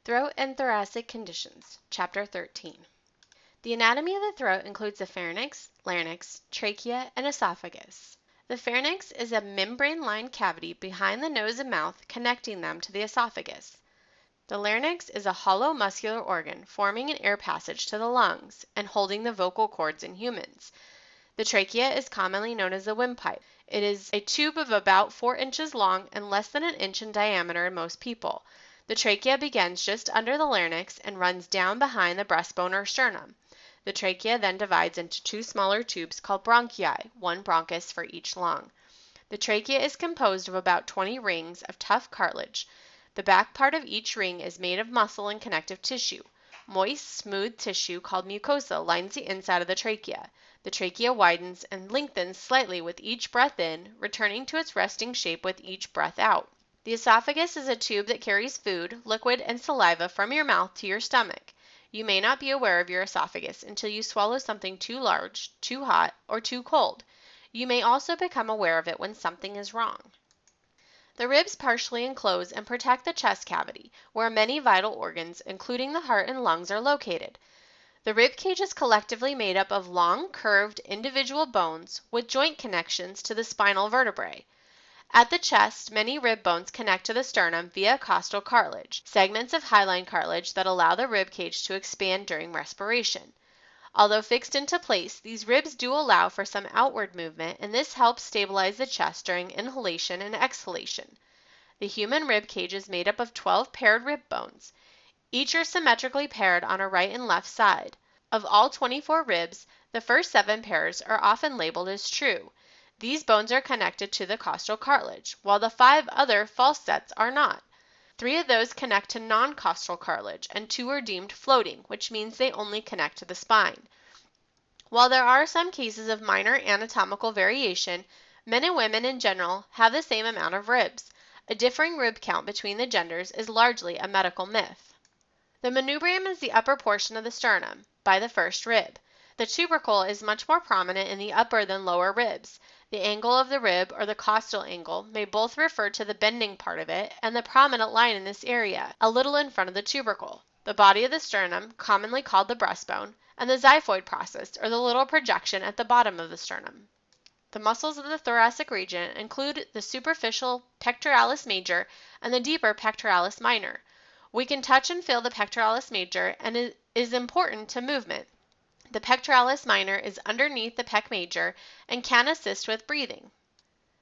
Throat and Thoracic Conditions, Chapter 13. The anatomy of the throat includes the pharynx, larynx, trachea, and esophagus. The pharynx is a membrane-lined cavity behind the nose and mouth connecting them to the esophagus. The larynx is a hollow muscular organ forming an air passage to the lungs and holding the vocal cords in humans. The trachea is commonly known as the windpipe. It is a tube of about 4 inches long and less than an inch in diameter in most people. The trachea begins just under the larynx and runs down behind the breastbone or sternum. The trachea then divides into 2 smaller tubes called bronchi, 1 bronchus for each lung. The trachea is composed of about 20 rings of tough cartilage. The back part of each ring is made of muscle and connective tissue. Moist, smooth tissue called mucosa lines the inside of the trachea. The trachea widens and lengthens slightly with each breath in, returning to its resting shape with each breath out. The esophagus is a tube that carries food, liquid, and saliva from your mouth to your stomach. You may not be aware of your esophagus until you swallow something too large, too hot, or too cold. You may also become aware of it when something is wrong. The ribs partially enclose and protect the chest cavity, where many vital organs, including the heart and lungs, are located. The rib cage is collectively made up of long, curved, individual bones with joint connections to the spinal vertebrae. At the chest, many rib bones connect to the sternum via costal cartilage, segments of hyaline cartilage that allow the rib cage to expand during respiration. Although fixed into place, these ribs do allow for some outward movement, and this helps stabilize the chest during inhalation and exhalation. The human rib cage is made up of 12 paired rib bones. Each are symmetrically paired on a right and left side. Of all 24 ribs, the first 7 pairs are often labeled as true. These bones are connected to the costal cartilage, while the 5 other false sets are not. 3 of those connect to non-costal cartilage, and 2 are deemed floating, which means they only connect to the spine. While there are some cases of minor anatomical variation, men and women in general have the same amount of ribs. A differing rib count between the genders is largely a medical myth. The manubrium is the upper portion of the sternum, by the first rib. The tubercle is much more prominent in the upper than lower ribs. The angle of the rib, or the costal angle, may both refer to the bending part of it and the prominent line in this area, a little in front of the tubercle, the body of the sternum, commonly called the breastbone, and the xiphoid process, or the little projection at the bottom of the sternum. The muscles of the thoracic region include the superficial pectoralis major and the deeper pectoralis minor. We can touch and feel the pectoralis major, and it is important to movement. The pectoralis minor is underneath the pec major and can assist with breathing.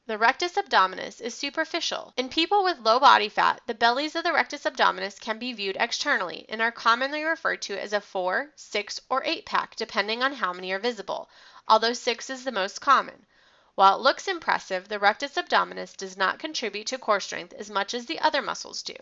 The rectus abdominis is superficial. In people with low body fat, the bellies of the rectus abdominis can be viewed externally and are commonly referred to as a 4, 6, or 8-pack, depending on how many are visible, although 6 is the most common. While it looks impressive, the rectus abdominis does not contribute to core strength as much as the other muscles do.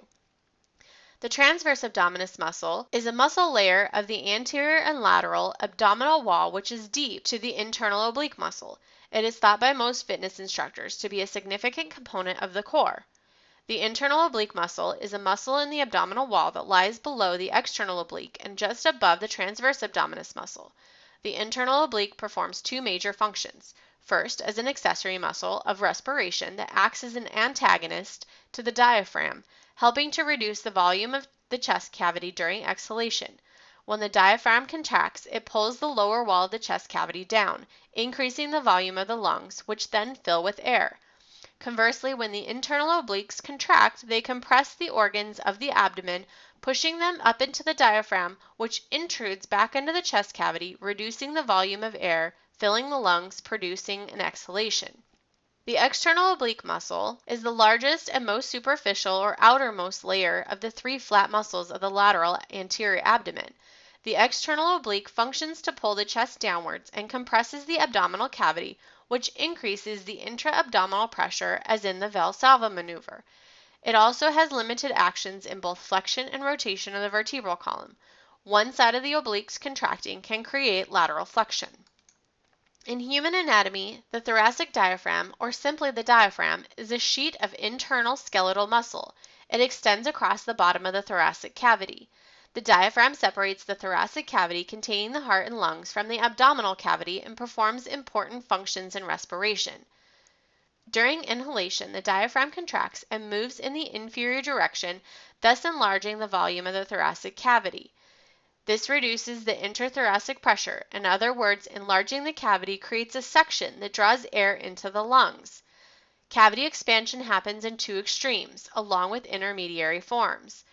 The transverse abdominis muscle is a muscle layer of the anterior and lateral abdominal wall which is deep to the internal oblique muscle. It is thought by most fitness instructors to be a significant component of the core. The internal oblique muscle is a muscle in the abdominal wall that lies below the external oblique and just above the transverse abdominis muscle. The internal oblique performs 2 major functions. First, as an accessory muscle of respiration that acts as an antagonist to the diaphragm, helping to reduce the volume of the chest cavity during exhalation. When the diaphragm contracts, it pulls the lower wall of the chest cavity down, increasing the volume of the lungs, which then fill with air. Conversely, when the internal obliques contract, they compress the organs of the abdomen, pushing them up into the diaphragm, which intrudes back into the chest cavity, reducing the volume of air, filling the lungs, producing an exhalation. The external oblique muscle is the largest and most superficial or outermost layer of the 3 flat muscles of the lateral anterior abdomen. The external oblique functions to pull the chest downwards and compresses the abdominal cavity, which increases the intra-abdominal pressure as in the Valsalva maneuver. It also has limited actions in both flexion and rotation of the vertebral column. One side of the obliques contracting can create lateral flexion. In human anatomy, the thoracic diaphragm, or simply the diaphragm, is a sheet of internal skeletal muscle. It extends across the bottom of the thoracic cavity. The diaphragm separates the thoracic cavity containing the heart and lungs from the abdominal cavity and performs important functions in respiration. During inhalation, the diaphragm contracts and moves in the inferior direction, thus enlarging the volume of the thoracic cavity. This reduces the interthoracic pressure. In other words, enlarging the cavity creates a suction that draws air into the lungs. Cavity expansion happens in two extremes, along with intermediary forms.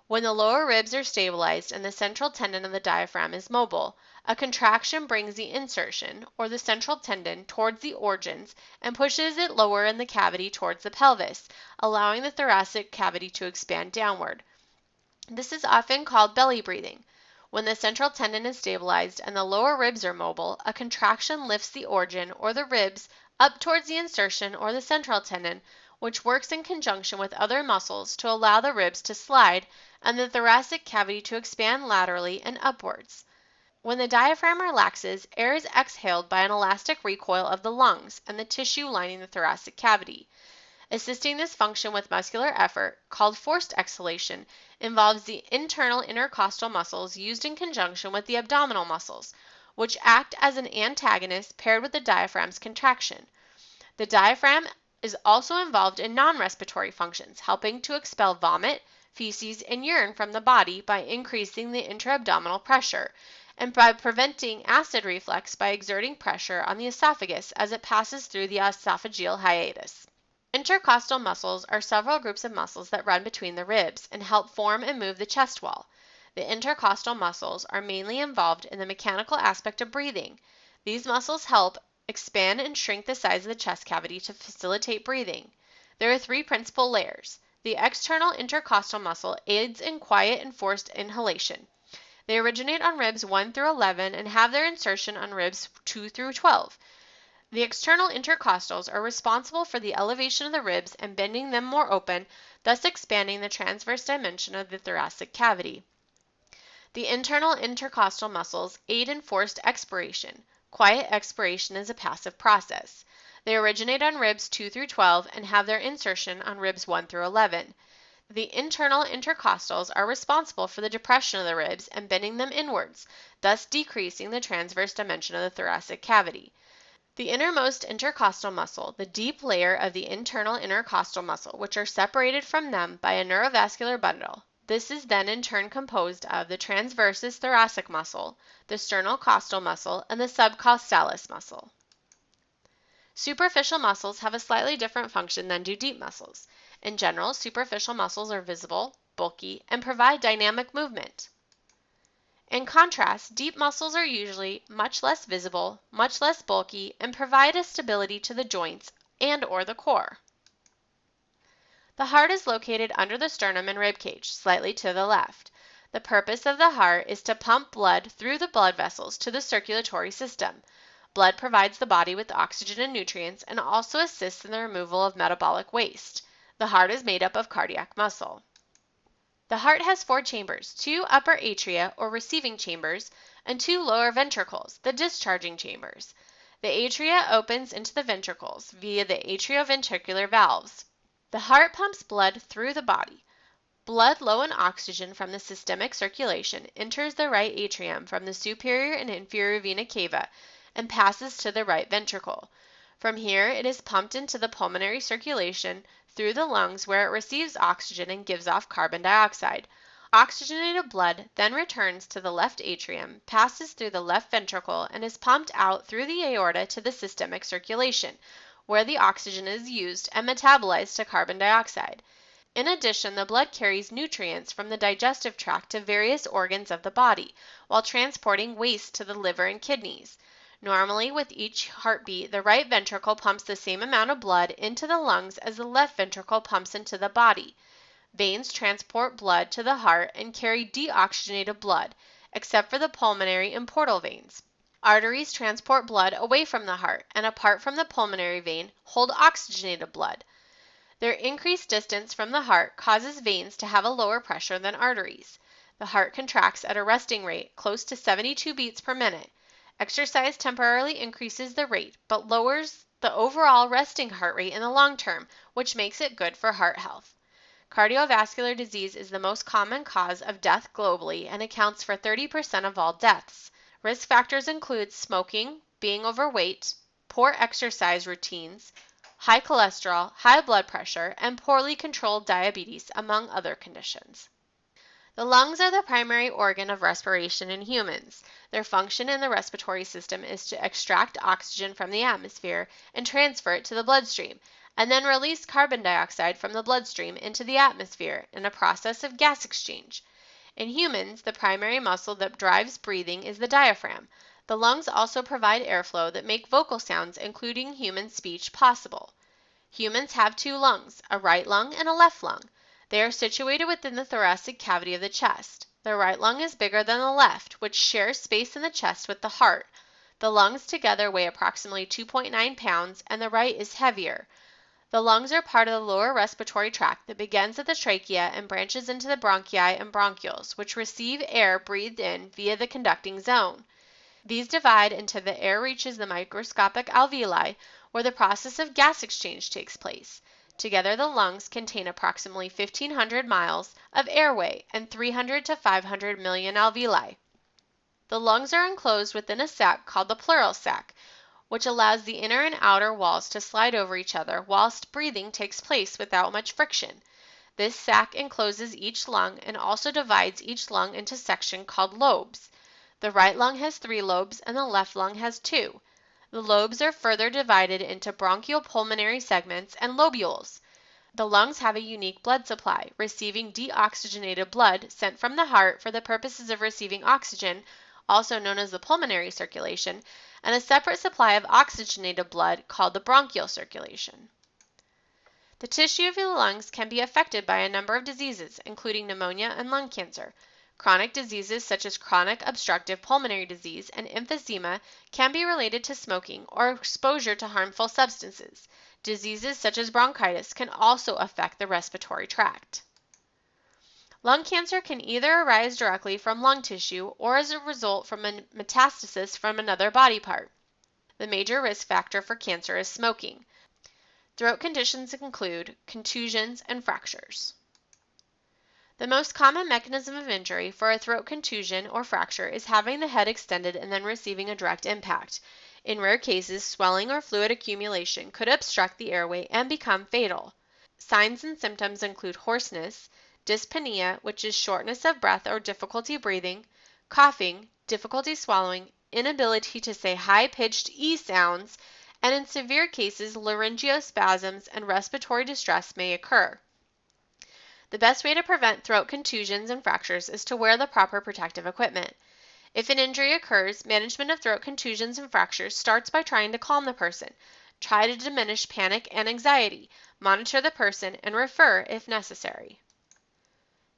When the lower ribs are stabilized and the central tendon of the diaphragm is mobile, a contraction brings the insertion, or the central tendon, towards the organs and pushes it lower in the cavity towards the pelvis, allowing the thoracic cavity to expand downward. This is often called belly breathing. When the central tendon is stabilized and the lower ribs are mobile, a contraction lifts the organ or the ribs up towards the insertion or the central tendon, which works in conjunction with other muscles to allow the ribs to slide and the thoracic cavity to expand laterally and upwards. When the diaphragm relaxes, air is exhaled by an elastic recoil of the lungs and the tissue lining the thoracic cavity. Assisting this function with muscular effort, called forced exhalation, involves the internal intercostal muscles used in conjunction with the abdominal muscles, which act as an antagonist paired with the diaphragm's contraction. The diaphragm is also involved in non-respiratory functions, helping to expel vomit, feces, and urine from the body by increasing the intra-abdominal pressure, and by preventing acid reflux by exerting pressure on the esophagus as it passes through the esophageal hiatus. Intercostal muscles are several groups of muscles that run between the ribs and help form and move the chest wall. The intercostal muscles are mainly involved in the mechanical aspect of breathing. These muscles help expand and shrink the size of the chest cavity to facilitate breathing. There are three principal layers. The external intercostal muscle aids in quiet and forced inhalation. They originate on ribs 1 through 11 and have their insertion on ribs 2 through 12. The external intercostals are responsible for the elevation of the ribs and bending them more open, thus expanding the transverse dimension of the thoracic cavity. The internal intercostal muscles aid in forced expiration. Quiet expiration is a passive process. They originate on ribs 2 through 12 and have their insertion on ribs 1 through 11. The internal intercostals are responsible for the depression of the ribs and bending them inwards, thus decreasing the transverse dimension of the thoracic cavity. The innermost intercostal muscle, the deep layer of the internal intercostal muscle, which are separated from them by a neurovascular bundle. This is then in turn composed of the transversus thoracic muscle, the sternal costal muscle, and the subcostalis muscle. Superficial muscles have a slightly different function than do deep muscles. In general, superficial muscles are visible, bulky, and provide dynamic movement. In contrast, deep muscles are usually much less visible, much less bulky, and provide a stability to the joints and/or the core. The heart is located under the sternum and rib cage, slightly to the left. The purpose of the heart is to pump blood through the blood vessels to the circulatory system. Blood provides the body with oxygen and nutrients and also assists in the removal of metabolic waste. The heart is made up of cardiac muscle. The heart has 4 chambers, 2 upper atria or receiving chambers and 2 lower ventricles, the discharging chambers. The atria opens into the ventricles via the atrioventricular valves. The heart pumps blood through the body. Blood low in oxygen from the systemic circulation enters the right atrium from the superior and inferior vena cava and passes to the right ventricle. From here, it is pumped into the pulmonary circulation through the lungs where it receives oxygen and gives off carbon dioxide. Oxygenated blood then returns to the left atrium, passes through the left ventricle, and is pumped out through the aorta to the systemic circulation, where the oxygen is used and metabolized to carbon dioxide. In addition, the blood carries nutrients from the digestive tract to various organs of the body, while transporting waste to the liver and kidneys. Normally, with each heartbeat, the right ventricle pumps the same amount of blood into the lungs as the left ventricle pumps into the body. Veins transport blood to the heart and carry deoxygenated blood, except for the pulmonary and portal veins. Arteries transport blood away from the heart and, apart from the pulmonary vein, hold oxygenated blood. Their increased distance from the heart causes veins to have a lower pressure than arteries. The heart contracts at a resting rate close to 72 beats per minute. Exercise temporarily increases the rate, but lowers the overall resting heart rate in the long term, which makes it good for heart health. Cardiovascular disease is the most common cause of death globally and accounts for 30% of all deaths. Risk factors include smoking, being overweight, poor exercise routines, high cholesterol, high blood pressure, and poorly controlled diabetes, among other conditions. The lungs are the primary organ of respiration in humans. Their function in the respiratory system is to extract oxygen from the atmosphere and transfer it to the bloodstream, and then release carbon dioxide from the bloodstream into the atmosphere in a process of gas exchange. In humans, the primary muscle that drives breathing is the diaphragm. The lungs also provide airflow that make vocal sounds, including human speech, possible. Humans have two lungs, a right lung and a left lung. They are situated within the thoracic cavity of the chest. The right lung is bigger than the left, which shares space in the chest with the heart. The lungs together weigh approximately 2.9 pounds, and the right is heavier. The lungs are part of the lower respiratory tract that begins at the trachea and branches into the bronchi and bronchioles, which receive air breathed in via the conducting zone. These divide until the air reaches the microscopic alveoli, where the process of gas exchange takes place. Together, the lungs contain approximately 1,500 miles of airway and 300 to 500 million alveoli. The lungs are enclosed within a sac called the pleural sac, which allows the inner and outer walls to slide over each other whilst breathing takes place without much friction. This sac encloses each lung and also divides each lung into sections called lobes. The right lung has 3 lobes and the left lung has 2. The lobes are further divided into bronchial pulmonary segments and lobules. The lungs have a unique blood supply, receiving deoxygenated blood sent from the heart for the purposes of receiving oxygen, also known as the pulmonary circulation, and a separate supply of oxygenated blood called the bronchial circulation. The tissue of the lungs can be affected by a number of diseases, including pneumonia and lung cancer. Chronic diseases such as chronic obstructive pulmonary disease and emphysema can be related to smoking or exposure to harmful substances. Diseases such as bronchitis can also affect the respiratory tract. Lung cancer can either arise directly from lung tissue or as a result from a metastasis from another body part. The major risk factor for cancer is smoking. Throat conditions include contusions and fractures. The most common mechanism of injury for a throat contusion or fracture is having the head extended and then receiving a direct impact. In rare cases, swelling or fluid accumulation could obstruct the airway and become fatal. Signs and symptoms include hoarseness, dyspnea, which is shortness of breath or difficulty breathing, coughing, difficulty swallowing, inability to say high-pitched E sounds, and in severe cases, laryngospasms and respiratory distress may occur. The best way to prevent throat contusions and fractures is to wear the proper protective equipment. If an injury occurs, management of throat contusions and fractures starts by trying to calm the person. Try to diminish panic and anxiety, monitor the person, and refer if necessary.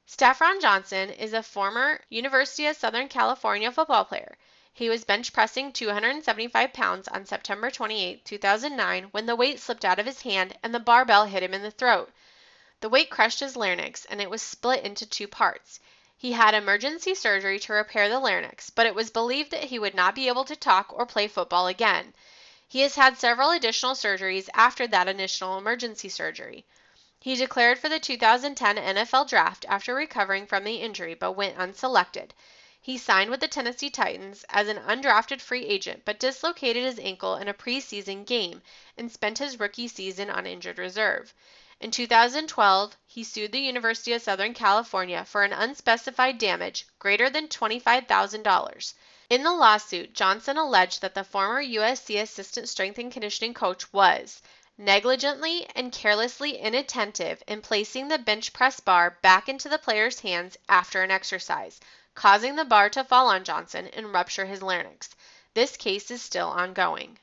Stefan Johnson is a former University of Southern California football player. He was bench pressing 275 pounds on September 28, 2009 when the weight slipped out of his hand and the barbell hit him in the throat. The weight crushed his larynx and it was split into 2 parts. He had emergency surgery to repair the larynx, but it was believed that he would not be able to talk or play football again. He has had several additional surgeries after that initial emergency surgery. He declared for the 2010 NFL Draft after recovering from the injury but went unselected. He signed with the Tennessee Titans as an undrafted free agent but dislocated his ankle in a preseason game and spent his rookie season on injured reserve. In 2012, he sued the University of Southern California for an unspecified damage greater than $25,000. In the lawsuit, Johnson alleged that the former USC assistant strength and conditioning coach was negligently and carelessly inattentive in placing the bench press bar back into the player's hands after an exercise, causing the bar to fall on Johnson and rupture his larynx. This case is still ongoing.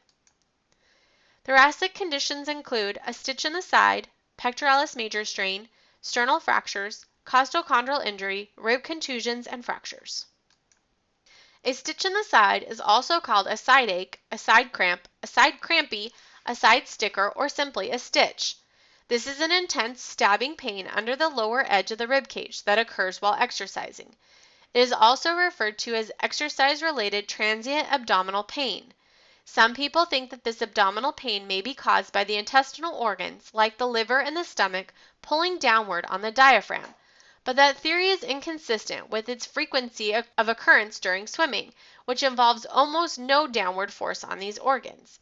Thoracic conditions include a stitch in the side, Pectoralis major strain, sternal fractures, costochondral injury, rib contusions, and fractures. A stitch in the side is also called a side ache, a side cramp, a side crampy, a side sticker, or simply a stitch. This is an intense stabbing pain under the lower edge of the rib cage that occurs while exercising. It is also referred to as exercise-related transient abdominal pain. Some people think that this abdominal pain may be caused by the intestinal organs, like the liver and the stomach, pulling downward on the diaphragm, but that theory is inconsistent with its frequency of occurrence during swimming, which involves almost no downward force on these organs.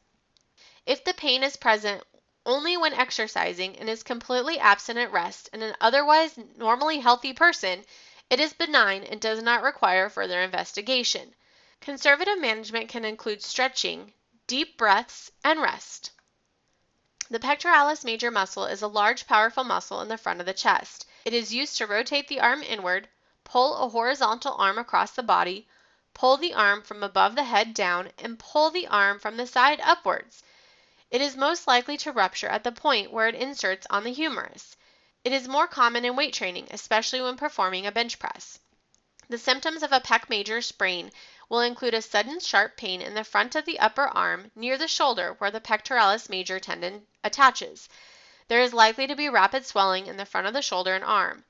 If the pain is present only when exercising and is completely absent at rest in an otherwise normally healthy person, it is benign and does not require further investigation. Conservative management can include stretching, deep breaths, and rest. The pectoralis major muscle is a large, powerful muscle in the front of the chest. It is used to rotate the arm inward, pull a horizontal arm across the body, pull the arm from above the head down, and pull the arm from the side upwards. It is most likely to rupture at the point where it inserts on the humerus. It is more common in weight training, especially when performing a bench press. The symptoms of a pec major sprain will include a sudden sharp pain in the front of the upper arm near the shoulder where the pectoralis major tendon attaches. There is likely to be rapid swelling in the front of the shoulder and arm.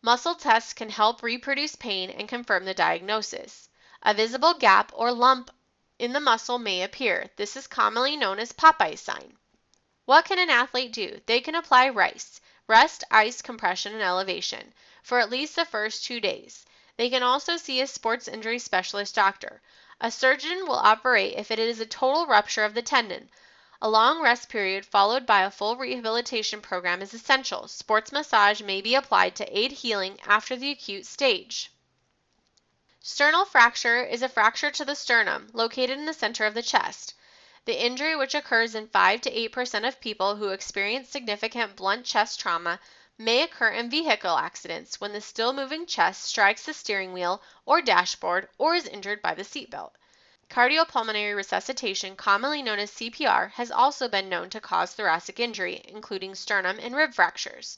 Muscle tests can help reproduce pain and confirm the diagnosis. A visible gap or lump in the muscle may appear. This is commonly known as Popeye's sign. What can an athlete do? They can apply RICE, rest, ice, compression, and elevation, for at least the first 2 days. They can also see a sports injury specialist doctor. A surgeon will operate if it is a total rupture of the tendon. A long rest period followed by a full rehabilitation program is essential. Sports massage may be applied to aid healing after the acute stage. Sternal fracture is a fracture to the sternum located in the center of the chest. The injury, which occurs in 5 to 8% of people who experience significant blunt chest trauma, may occur in vehicle accidents when the still moving chest strikes the steering wheel or dashboard or is injured by the seatbelt. Cardiopulmonary resuscitation, commonly known as CPR, has also been known to cause thoracic injury, including sternum and rib fractures.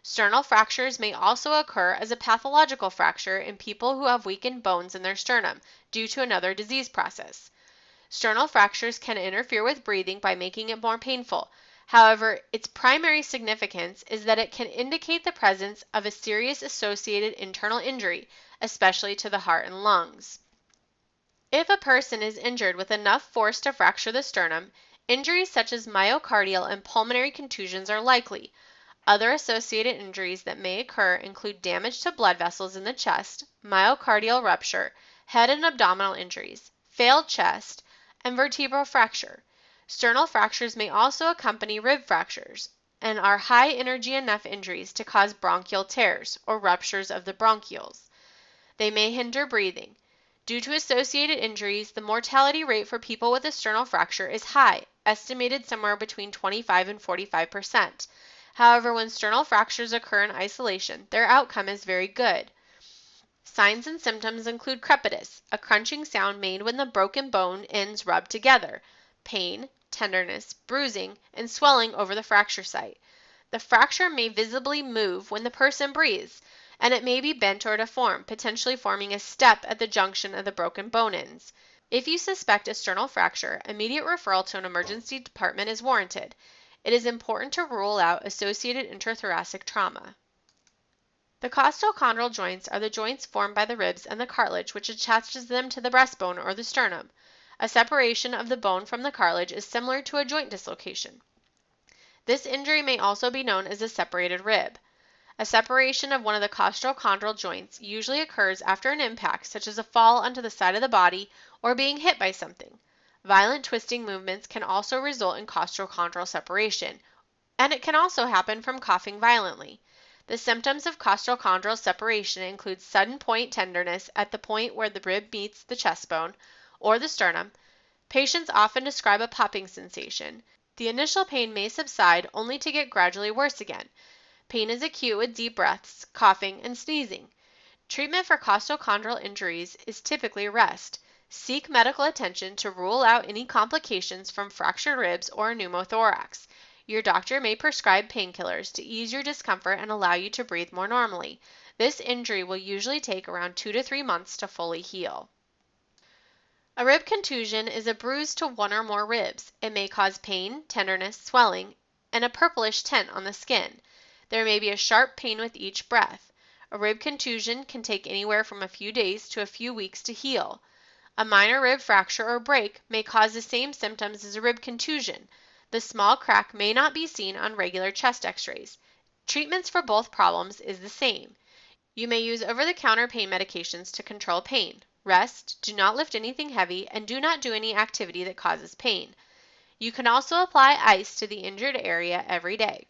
Sternal fractures may also occur as a pathological fracture in people who have weakened bones in their sternum due to another disease process. Sternal fractures can interfere with breathing by making it more painful. However, its primary significance is that it can indicate the presence of a serious associated internal injury, especially to the heart and lungs. If a person is injured with enough force to fracture the sternum, injuries such as myocardial and pulmonary contusions are likely. Other associated injuries that may occur include damage to blood vessels in the chest, myocardial rupture, head and abdominal injuries, failed chest, and vertebral fracture. Sternal fractures may also accompany rib fractures and are high energy enough injuries to cause bronchial tears or ruptures of the bronchioles. They may hinder breathing. Due to associated injuries, the mortality rate for people with a sternal fracture is high, estimated somewhere between 25 and 45%. However, when sternal fractures occur in isolation, their outcome is very good. Signs and symptoms include crepitus, a crunching sound made when the broken bone ends rub together, pain, tenderness, bruising, and swelling over the fracture site. The fracture may visibly move when the person breathes, and it may be bent or deformed, potentially forming a step at the junction of the broken bone ends. If you suspect a sternal fracture, immediate referral to an emergency department is warranted. It is important to rule out associated interthoracic trauma. The costochondral joints are the joints formed by the ribs and the cartilage which attaches them to the breastbone or the sternum. A separation of the bone from the cartilage is similar to a joint dislocation. This injury may also be known as a separated rib. A separation of one of the costochondral joints usually occurs after an impact, such as a fall onto the side of the body or being hit by something. Violent twisting movements can also result in costochondral separation, and it can also happen from coughing violently. The symptoms of costochondral separation include sudden point tenderness at the point where the rib meets the chest bone or the sternum. Patients often describe a popping sensation. The initial pain may subside only to get gradually worse again. Pain is acute with deep breaths, coughing, and sneezing. Treatment for costochondral injuries is typically rest. Seek medical attention to rule out any complications from fractured ribs or a pneumothorax. Your doctor may prescribe painkillers to ease your discomfort and allow you to breathe more normally. This injury will usually take around 2 to 3 months to fully heal. A rib contusion is a bruise to one or more ribs. It may cause pain, tenderness, swelling, and a purplish tint on the skin. There may be a sharp pain with each breath. A rib contusion can take anywhere from a few days to a few weeks to heal. A minor rib fracture or break may cause the same symptoms as a rib contusion. The small crack may not be seen on regular chest x-rays. Treatments for both problems is the same. You may use over-the-counter pain medications to control pain. Rest, do not lift anything heavy, and do not do any activity that causes pain. You can also apply ice to the injured area every day.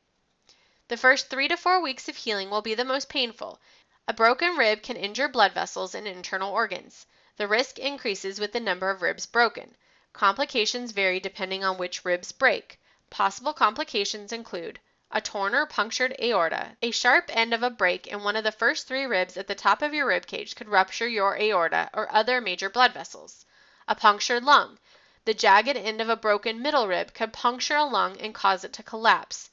The first 3 to 4 weeks of healing will be the most painful. A broken rib can injure blood vessels and internal organs. The risk increases with the number of ribs broken. Complications vary depending on which ribs break. Possible complications include a torn or punctured aorta. A sharp end of a break in one of the first 3 ribs at the top of your rib cage could rupture your aorta or other major blood vessels. A punctured lung. The jagged end of a broken middle rib could puncture a lung and cause it to collapse.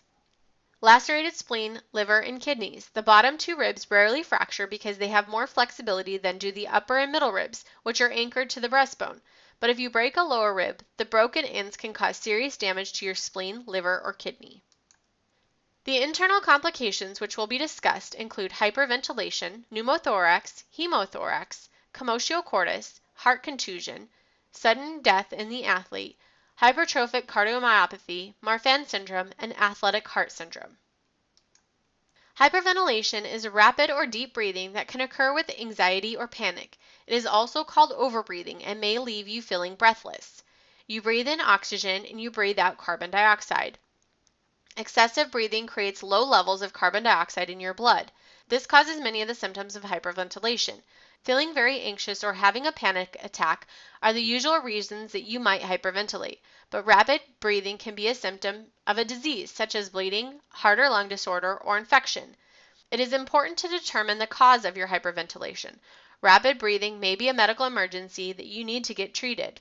Lacerated spleen, liver, and kidneys. The bottom 2 ribs rarely fracture because they have more flexibility than do the upper and middle ribs, which are anchored to the breastbone. But if you break a lower rib, the broken ends can cause serious damage to your spleen, liver, or kidney. The internal complications which will be discussed include hyperventilation, pneumothorax, hemothorax, Commotio Cordis, heart contusion, sudden death in the athlete, Hypertrophic Cardiomyopathy, Marfan syndrome, and athletic heart syndrome. Hyperventilation is rapid or deep breathing that can occur with anxiety or panic. It is also called overbreathing and may leave you feeling breathless. You breathe in oxygen and you breathe out carbon dioxide. Excessive breathing creates low levels of carbon dioxide in your blood. This causes many of the symptoms of hyperventilation. Feeling very anxious or having a panic attack are the usual reasons that you might hyperventilate, but rapid breathing can be a symptom of a disease such as bleeding, heart or lung disorder, or infection. It is important to determine the cause of your hyperventilation. Rapid breathing may be a medical emergency that you need to get treated.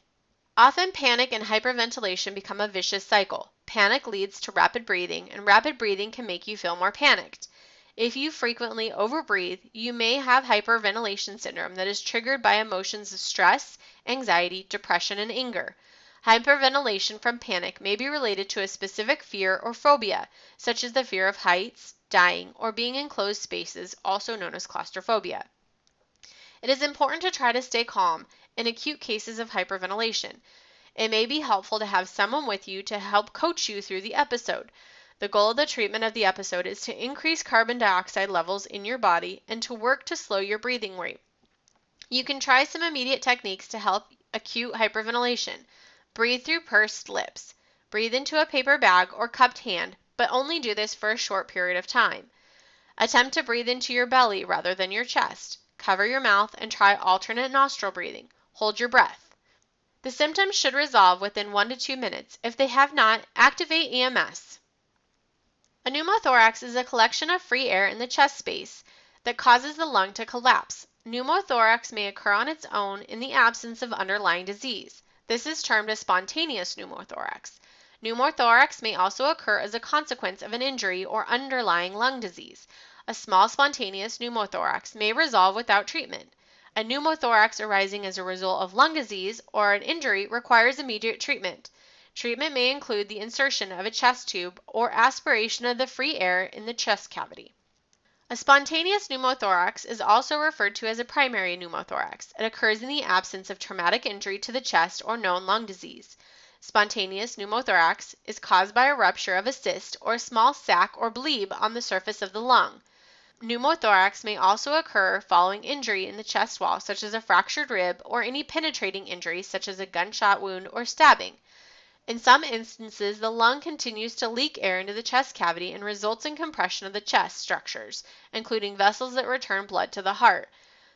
Often panic and hyperventilation become a vicious cycle. Panic leads to rapid breathing, and rapid breathing can make you feel more panicked. If you frequently overbreathe, you may have hyperventilation syndrome that is triggered by emotions of stress, anxiety, depression, and anger. Hyperventilation from panic may be related to a specific fear or phobia, such as the fear of heights, dying, or being in closed spaces, also known as claustrophobia. It is important to try to stay calm in acute cases of hyperventilation. It may be helpful to have someone with you to help coach you through the episode. The goal of the treatment of the episode is to increase carbon dioxide levels in your body and to work to slow your breathing rate. You can try some immediate techniques to help acute hyperventilation. Breathe through pursed lips. Breathe into a paper bag or cupped hand, but only do this for a short period of time. Attempt to breathe into your belly rather than your chest. Cover your mouth and try alternate nostril breathing. Hold your breath. The symptoms should resolve within 1 to 2 minutes. If they have not, activate EMS. A pneumothorax is a collection of free air in the chest space that causes the lung to collapse. Pneumothorax may occur on its own in the absence of underlying disease. This is termed a spontaneous pneumothorax. Pneumothorax may also occur as a consequence of an injury or underlying lung disease. A small spontaneous pneumothorax may resolve without treatment. A pneumothorax arising as a result of lung disease or an injury requires immediate treatment. Treatment may include the insertion of a chest tube or aspiration of the free air in the chest cavity. A spontaneous pneumothorax is also referred to as a primary pneumothorax. It occurs in the absence of traumatic injury to the chest or known lung disease. Spontaneous pneumothorax is caused by a rupture of a cyst or a small sac or bleb on the surface of the lung. Pneumothorax may also occur following injury in the chest wall, such as a fractured rib, or any penetrating injury, such as a gunshot wound or stabbing. In some instances, the lung continues to leak air into the chest cavity and results in compression of the chest structures, including vessels that return blood to the heart.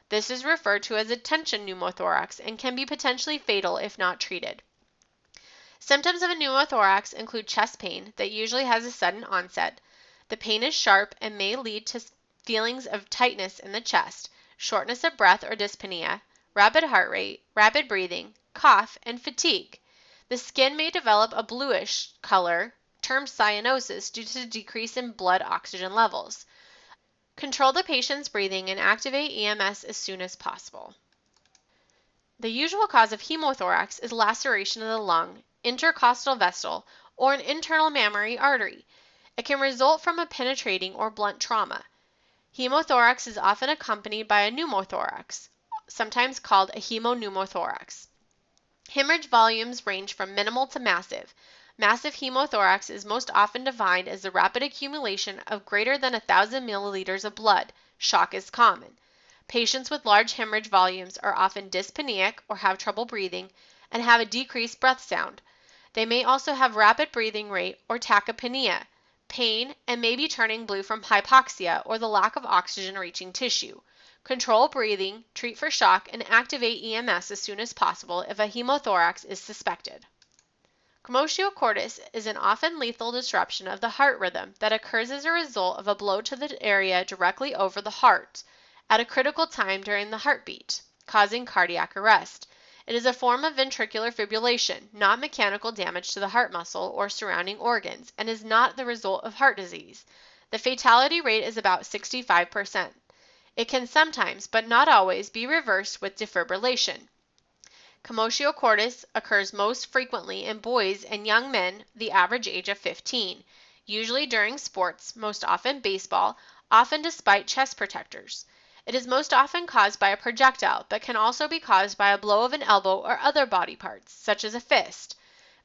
This is referred to as a tension pneumothorax and can be potentially fatal if not treated. Symptoms of a pneumothorax include chest pain that usually has a sudden onset. The pain is sharp and may lead to feelings of tightness in the chest, shortness of breath or dyspnea, rapid heart rate, rapid breathing, cough, and fatigue. The skin may develop a bluish color, termed cyanosis, due to decrease in blood oxygen levels. Control the patient's breathing and activate EMS as soon as possible. The usual cause of hemothorax is laceration of the lung, intercostal vessel, or an internal mammary artery. It can result from a penetrating or blunt trauma. Hemothorax is often accompanied by a pneumothorax, sometimes called a hemopneumothorax. Hemorrhage volumes range from minimal to massive. Massive hemothorax is most often defined as the rapid accumulation of greater than 1,000 milliliters of blood. Shock is common. Patients with large hemorrhage volumes are often dyspneic or have trouble breathing and have a decreased breath sound. They may also have rapid breathing rate or tachypnea, pain, and may be turning blue from hypoxia or the lack of oxygen reaching tissue. Control breathing, treat for shock, and activate EMS as soon as possible if a hemothorax is suspected. Commotio cordis is an often lethal disruption of the heart rhythm that occurs as a result of a blow to the area directly over the heart at a critical time during the heartbeat, causing cardiac arrest. It is a form of ventricular fibrillation, not mechanical damage to the heart muscle or surrounding organs, and is not the result of heart disease. The fatality rate is about 65%. It can sometimes, but not always, be reversed with defibrillation. Commotio cordis occurs most frequently in boys and young men the average age of 15, usually during sports, most often baseball, often despite chest protectors. It is most often caused by a projectile, but can also be caused by a blow of an elbow or other body parts, such as a fist.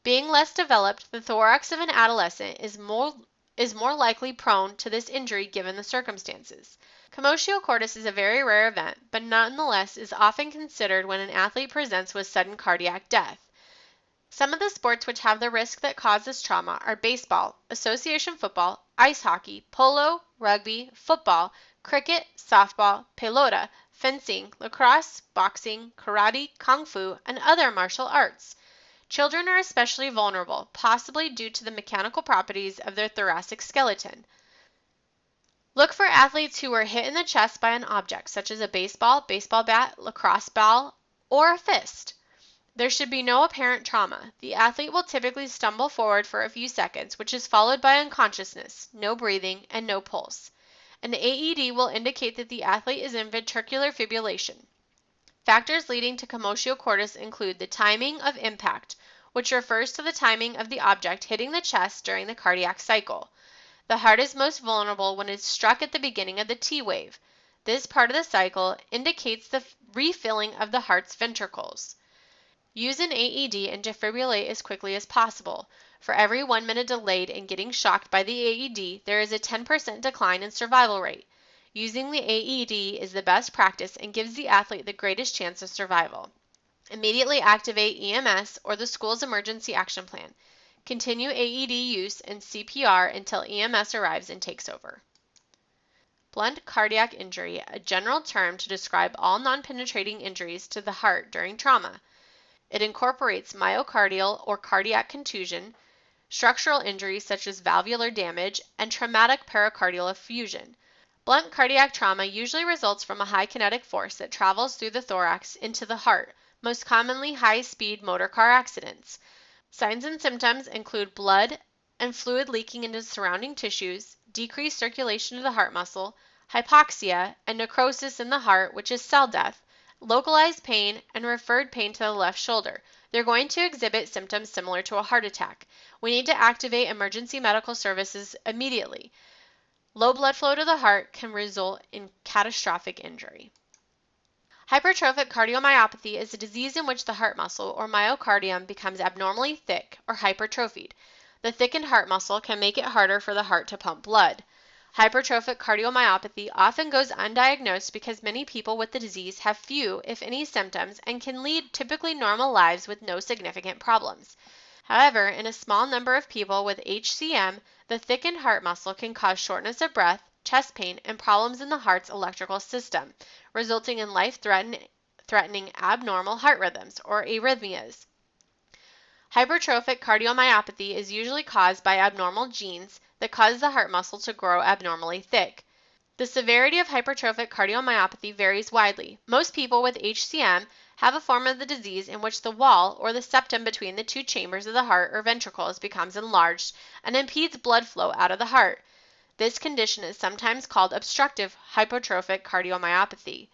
Being less developed, the thorax of an adolescent is more likely prone to this injury given the circumstances. Commotio cordis is a very rare event, but nonetheless is often considered when an athlete presents with sudden cardiac death. Some of the sports which have the risk that causes trauma are baseball, association football, ice hockey, polo, rugby, football, cricket, softball, pelota, fencing, lacrosse, boxing, karate, kung fu, and other martial arts. Children are especially vulnerable, possibly due to the mechanical properties of their thoracic skeleton. Look for athletes who were hit in the chest by an object, such as a baseball, baseball bat, lacrosse ball, or a fist. There should be no apparent trauma. The athlete will typically stumble forward for a few seconds, which is followed by unconsciousness, no breathing, and no pulse. An AED will indicate that the athlete is in ventricular fibrillation. Factors leading to commotio cordis include the timing of impact, which refers to the timing of the object hitting the chest during the cardiac cycle. The heart is most vulnerable when it is struck at the beginning of the T wave. This part of the cycle indicates the refilling of the heart's ventricles. Use an AED and defibrillate as quickly as possible. For every 1 minute delayed in getting shocked by the AED, there is a 10% decline in survival rate. Using the AED is the best practice and gives the athlete the greatest chance of survival. Immediately activate EMS or the school's emergency action plan. Continue AED use and CPR until EMS arrives and takes over. Blunt cardiac injury, a general term to describe all non-penetrating injuries to the heart during trauma. It incorporates myocardial or cardiac contusion, structural injuries such as valvular damage, and traumatic pericardial effusion. Blunt cardiac trauma usually results from a high kinetic force that travels through the thorax into the heart, most commonly high-speed motor car accidents. Signs and symptoms include blood and fluid leaking into surrounding tissues, decreased circulation of the heart muscle, hypoxia, and necrosis in the heart, which is cell death, localized pain, and referred pain to the left shoulder. They're going to exhibit symptoms similar to a heart attack. We need to activate emergency medical services immediately. Low blood flow to the heart can result in catastrophic injury. Hypertrophic cardiomyopathy is a disease in which the heart muscle or myocardium becomes abnormally thick or hypertrophied. The thickened heart muscle can make it harder for the heart to pump blood. Hypertrophic cardiomyopathy often goes undiagnosed because many people with the disease have few, if any, symptoms and can lead typically normal lives with no significant problems. However, in a small number of people with HCM, the thickened heart muscle can cause shortness of breath, chest pain, and problems in the heart's electrical system, resulting in life-threatening abnormal heart rhythms, or arrhythmias. Hypertrophic cardiomyopathy is usually caused by abnormal genes that cause the heart muscle to grow abnormally thick. The severity of hypertrophic cardiomyopathy varies widely. Most people with HCM have a form of the disease in which the wall or the septum between the two chambers of the heart or ventricles becomes enlarged and impedes blood flow out of the heart. This condition is sometimes called obstructive hypertrophic cardiomyopathy.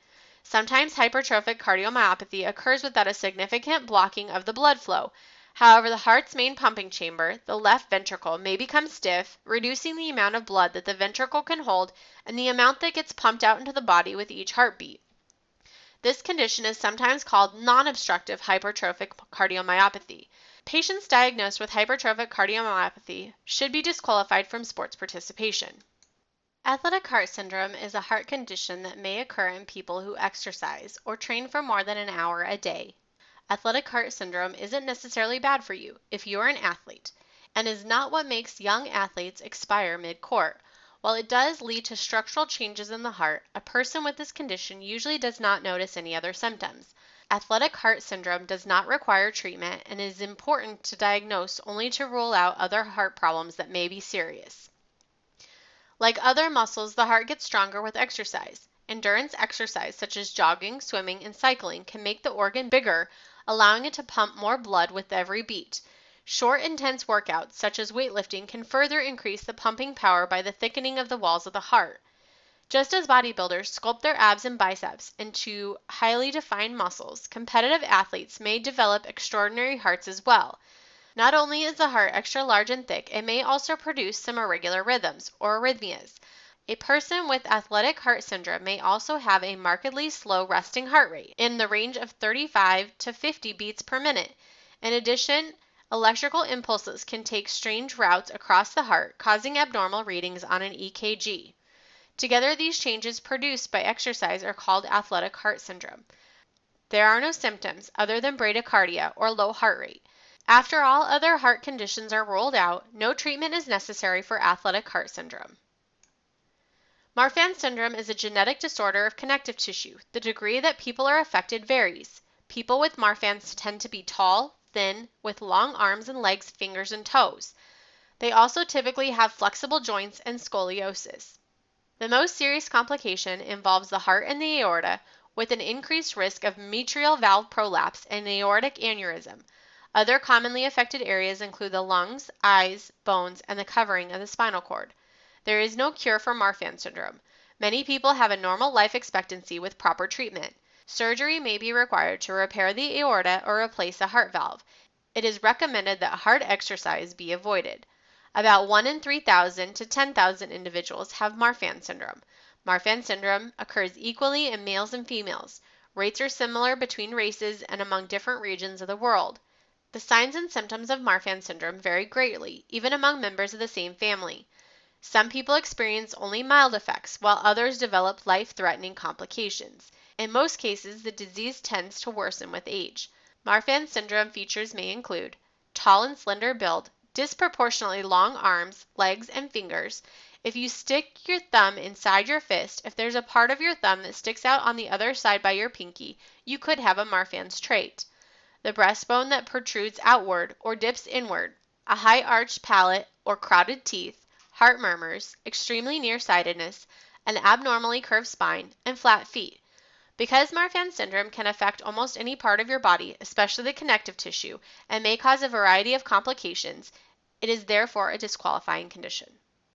Sometimes hypertrophic cardiomyopathy occurs without a significant blocking of the blood flow. However, the heart's main pumping chamber, the left ventricle, may become stiff, reducing the amount of blood that the ventricle can hold and the amount that gets pumped out into the body with each heartbeat. This condition is sometimes called non-obstructive hypertrophic cardiomyopathy. Patients diagnosed with hypertrophic cardiomyopathy should be disqualified from sports participation. Athletic heart syndrome is a heart condition that may occur in people who exercise or train for more than an hour a day. Athletic heart syndrome isn't necessarily bad for you if you're an athlete, and is not what makes young athletes expire mid-court. While it does lead to structural changes in the heart, a person with this condition usually does not notice any other symptoms. Athletic heart syndrome does not require treatment and is important to diagnose only to rule out other heart problems that may be serious. Like other muscles, the heart gets stronger with exercise. Endurance exercise such as jogging, swimming, and cycling can make the organ bigger, allowing it to pump more blood with every beat. Short, intense workouts such as weightlifting can further increase the pumping power by the thickening of the walls of the heart. Just as bodybuilders sculpt their abs and biceps into highly defined muscles, competitive athletes may develop extraordinary hearts as well. Not only is the heart extra large and thick, it may also produce some irregular rhythms, or arrhythmias. A person with athletic heart syndrome may also have a markedly slow resting heart rate, in the range of 35 to 50 beats per minute. In addition, electrical impulses can take strange routes across the heart, causing abnormal readings on an EKG. Together, these changes produced by exercise are called athletic heart syndrome. There are no symptoms other than bradycardia, or low heart rate. After all other heart conditions are ruled out, no treatment is necessary for athletic heart syndrome. Marfan syndrome is a genetic disorder of connective tissue. The degree that people are affected varies. People with Marfan tend to be tall, thin, with long arms and legs, fingers, and toes. They also typically have flexible joints and scoliosis. The most serious complication involves the heart and the aorta, with an increased risk of mitral valve prolapse and aortic aneurysm. Other commonly affected areas include the lungs, eyes, bones, and the covering of the spinal cord. There is no cure for Marfan syndrome. Many people have a normal life expectancy with proper treatment. Surgery may be required to repair the aorta or replace a heart valve. It is recommended that hard exercise be avoided. About 1 in 3,000 to 10,000 individuals have Marfan syndrome. Marfan syndrome occurs equally in males and females. Rates are similar between races and among different regions of the world. The signs and symptoms of Marfan syndrome vary greatly, even among members of the same family. Some people experience only mild effects, while others develop life-threatening complications. In most cases, the disease tends to worsen with age. Marfan syndrome features may include tall and slender build, disproportionately long arms, legs, and fingers. If you stick your thumb inside your fist, if there's a part of your thumb that sticks out on the other side by your pinky, you could have a Marfan's trait. The breastbone that protrudes outward or dips inward, a high arched palate or crowded teeth, heart murmurs, extremely nearsightedness, an abnormally curved spine, and flat feet. Because Marfan syndrome can affect almost any part of your body, especially the connective tissue, and may cause a variety of complications, it is therefore a disqualifying condition.